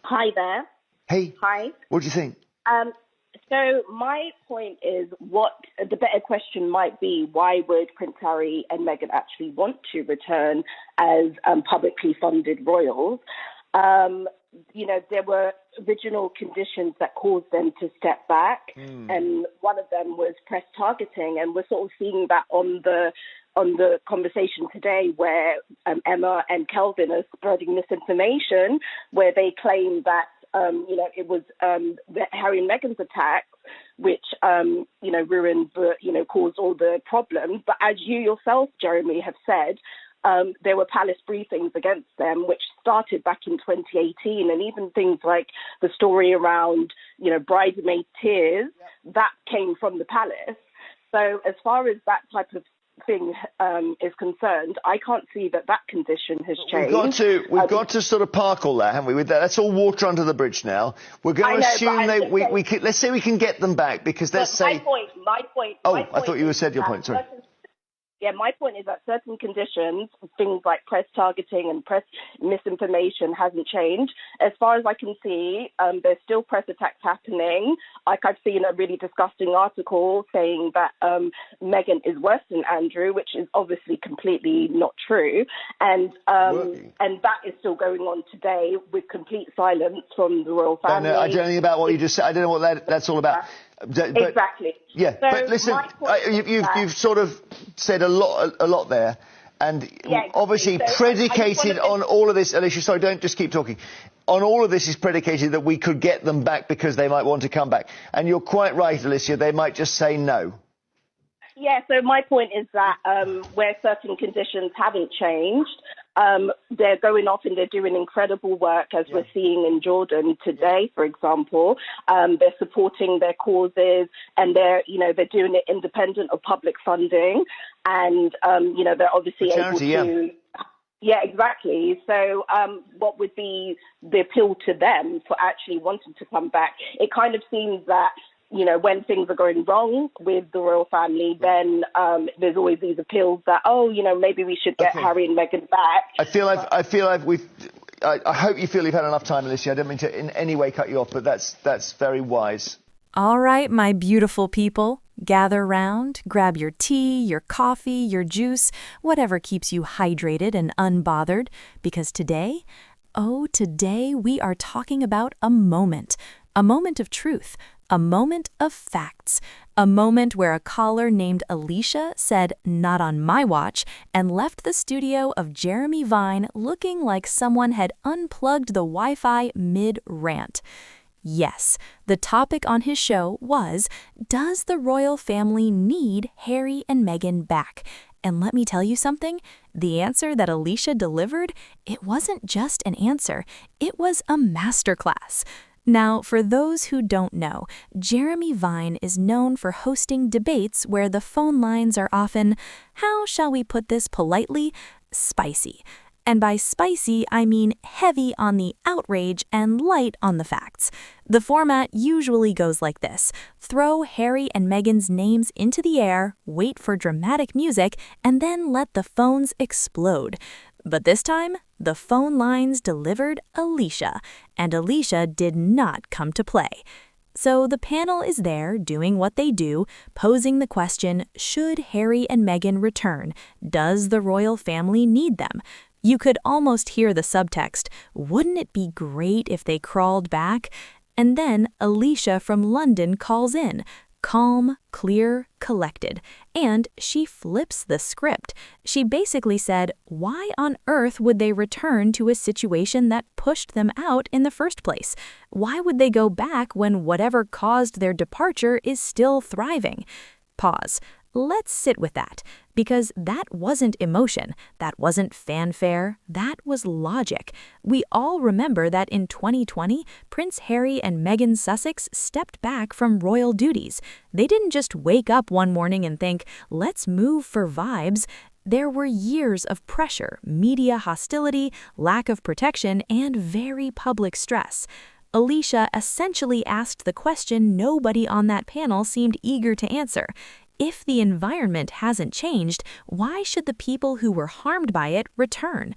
Hi there. Hey, Hi. what do you think? Um, so my point is what the better question might be, why would Prince Harry and Meghan actually want to return as publicly funded royals? Um, there were original conditions that caused them to step back, and one of them was press targeting, and we're sort of seeing that on the conversation today, where Emma and Kelvin are spreading misinformation, where they claim that it was Harry and Meghan's attacks, which ruined caused all the problems. But as you yourself, Jeremy, have said, there were palace briefings against them, which started back in 2018, and even things like the story around, bridesmaid tears, that came from the palace. So as far as that type of thing is concerned, I can't see that condition has changed. We've got to sort of park all that, haven't we? With that, that's all water under the bridge now. We're going to assume let's say we can get them back, because let's say. My point. I thought you said your point. Sorry. My point is that certain conditions, things like press targeting and press misinformation, hasn't changed. As far as I can see, there's still press attacks happening. Like, I've seen a really disgusting article saying that Meghan is worse than Andrew, which is obviously completely not true. And that is still going on today with complete silence from the royal family. I don't know anything about what you just said. I don't know what that's all about. Exactly. Yeah, so but listen, you've sort of said a lot there, and obviously predicated on all of this. Alicia, sorry, don't just keep talking. On all of this is predicated that we could get them back because they might want to come back. And you're quite right, Alicia, they might just say no. Yeah, so my point is that where certain conditions haven't changed, they're going off and they're doing incredible work, as we're seeing in Jordan today, for example. They're supporting their causes, and they're doing it independent of public funding, and they're obviously able to. Yeah, exactly. So what would be the appeal to them for actually wanting to come back? It kind of seems that, when things are going wrong with the royal family, then there's always these appeals that, maybe we should get Harry and Meghan back. I hope you feel you've had enough time, Alicia. I don't mean to in any way cut you off, but that's very wise. All right, my beautiful people, gather round, grab your tea, your coffee, your juice, whatever keeps you hydrated and unbothered, because today we are talking about a moment of truth, a moment of facts, a moment where a caller named Alicia said, "Not on my watch," and left the studio of Jeremy Vine looking like someone had unplugged the Wi-Fi mid-rant. Yes, the topic on his show was, does the royal family need Harry and Meghan back? And let me tell you something, the answer that Alicia delivered, it wasn't just an answer, it was a masterclass. Now, for those who don't know, Jeremy Vine is known for hosting debates where the phone lines are often, how shall we put this politely, spicy. And by spicy, I mean heavy on the outrage and light on the facts. The format usually goes like this. Throw Harry and Meghan's names into the air, wait for dramatic music, and then let the phones explode. But this time, the phone lines delivered Alicia, and Alicia did not come to play. So the panel is there doing what they do, posing the question, should Harry and Meghan return? Does the royal family need them? You could almost hear the subtext, wouldn't it be great if they crawled back? And then Alicia from London calls in, calm, clear, collected, and she flips the script. She basically said, why on earth would they return to a situation that pushed them out in the first place? Why would they go back when whatever caused their departure is still thriving? Pause. Let's sit with that, because that wasn't emotion, that wasn't fanfare, that was logic. We all remember that in 2020, Prince Harry and Meghan Sussex stepped back from royal duties. They didn't just wake up one morning and think, let's move for vibes. There were years of pressure, media hostility, lack of protection, and very public stress. Alicia essentially asked the question nobody on that panel seemed eager to answer. If the environment hasn't changed, why should the people who were harmed by it return?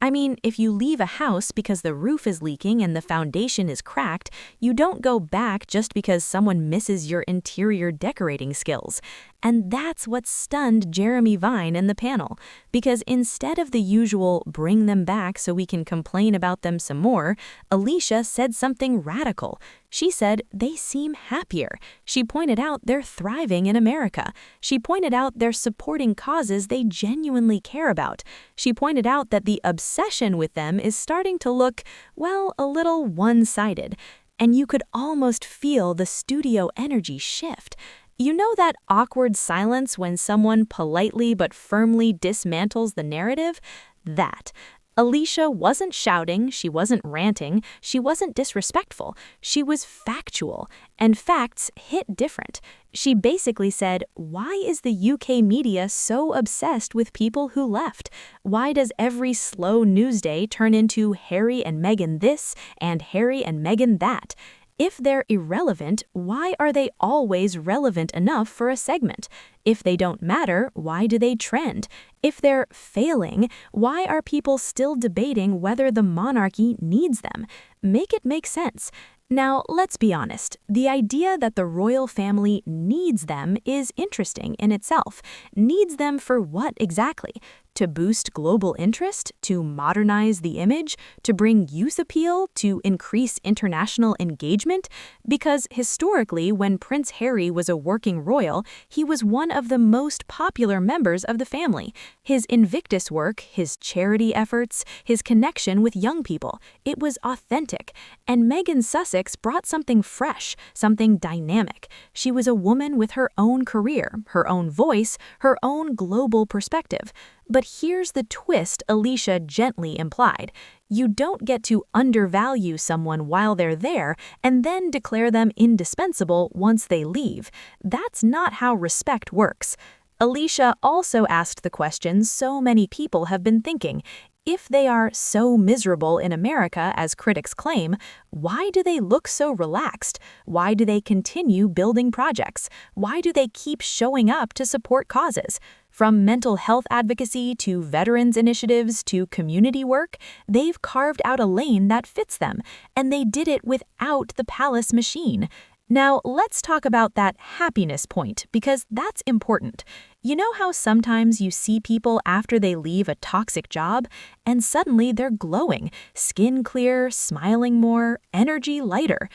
I mean, if you leave a house because the roof is leaking and the foundation is cracked, you don't go back just because someone misses your interior decorating skills. And that's what stunned Jeremy Vine in the panel, because instead of the usual bring them back so we can complain about them some more, Alicia said something radical. She said they seem happier. She pointed out they're thriving in America. She pointed out they're supporting causes they genuinely care about. She pointed out that the obsession with them is starting to look, well, a little one-sided. And you could almost feel the studio energy shift. You know that awkward silence when someone politely but firmly dismantles the narrative? That. Alicia wasn't shouting, she wasn't ranting, she wasn't disrespectful. She was factual, and facts hit different. She basically said, why is the UK media so obsessed with people who left? Why does every slow news day turn into Harry and Meghan this and Harry and Meghan that? If they're irrelevant, why are they always relevant enough for a segment? If they don't matter, why do they trend? If they're failing, why are people still debating whether the monarchy needs them? Make it make sense. Now, let's be honest. The idea that the royal family needs them is interesting in itself. Needs them for what exactly? To boost global interest? To modernize the image? To bring youth appeal? To increase international engagement? Because historically, when Prince Harry was a working royal, he was one of the most popular members of the family. His Invictus work, his charity efforts, his connection with young people, it was authentic. And Meghan Sussex brought something fresh, something dynamic. She was a woman with her own career, her own voice, her own global perspective. But here's the twist Alicia gently implied. You don't get to undervalue someone while they're there and then declare them indispensable once they leave. That's not how respect works. Alicia also asked the question so many people have been thinking. If they are so miserable in America as critics claim, why do they look so relaxed? Why do they continue building projects? Why do they keep showing up to support causes? From mental health advocacy to veterans initiatives to community work, they've carved out a lane that fits them, and they did it without the palace machine. Now, let's talk about that happiness point, because that's important. You know how sometimes you see people after they leave a toxic job, and suddenly they're glowing, skin clear, smiling more, energy lighter?